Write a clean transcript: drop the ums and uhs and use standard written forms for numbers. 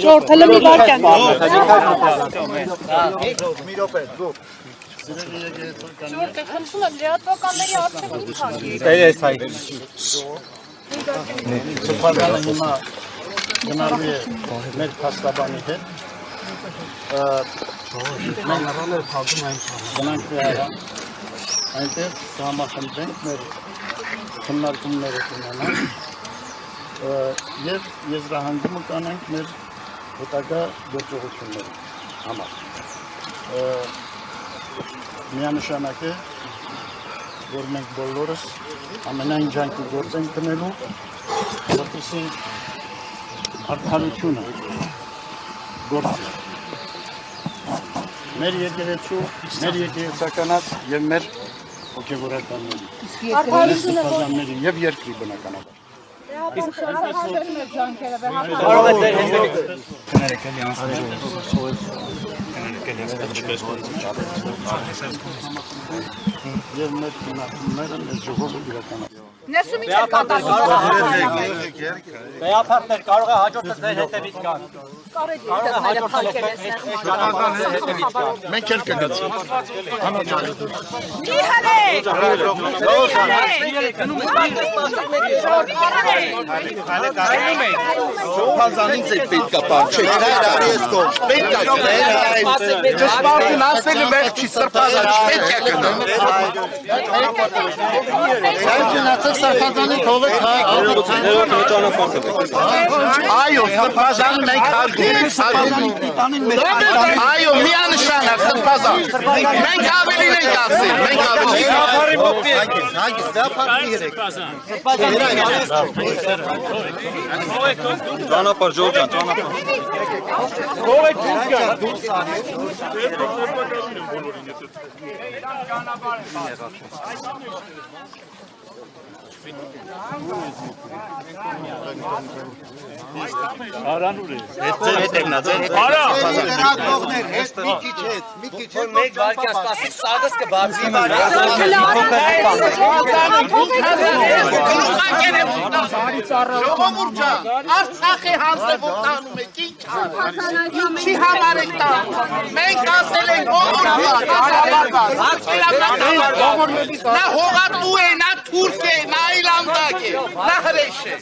Ժողովուրդ հələ մի վարքյան։ Ժողովուրդ խնդրում եմ լրատվականների արդեն մի քանի։ Տերես հայ։ Սրբազանը հիմա գնալու է մեր փաստաբանի հետ։ Մենք գնանք վերան, այնտեղ համախմբենք մեր քննարկումները կունենանք և եզրահանգումը կանենք մեր հետագա գործողությունների համար։ Միանշանակ է, որ մենք բոլորս ամենայն ջանքի գործ ենք դնելու, որպեսզի արդարությունը գործի։ Մեր եկեղեցու, մեր եկեղեցականած և մեր հոգևորականների, սրբազանների և երկրի բնականաբար։ Եվ մեր քննարկումները մեր ժողովը իրականացնում։ Ներսում ինչ է կատարվում։ Բեապարտներ կարող է հաջորդը ձեր հետևից գան։ Մենք էլ կգցենք։ Մի հալեք։ Սրբազանից եք պետք է պարչեք, պետք է ճշմարտին ասելը վերջ չի սրբազան, չպետք է գնամ։ Գնացեք սրբազանի թողեք Այո, սրբազան մենք հարգում ենք։ Այո, միանշանակ սրբազան։ Մենք ավելին ենք ասել, մենք ավելին։ Ճանապարհ Ժորժան, ճանապարհ։ Ո՞վ է դուրս գա։ Արանուր է։ Հետ եք նա, ձեր հետ։ Արա։ Մի քիչ մեկ վարկյա սպասի, սաղս կբացի։ Ժողովուրդ ջան, Արցախի հանձնվում տանում եք, ինչի համար եք տանում։ Մենք ասել ենք նա հողատու է, նա թուրք է, նա այլանդակ է, նա հրեշ է։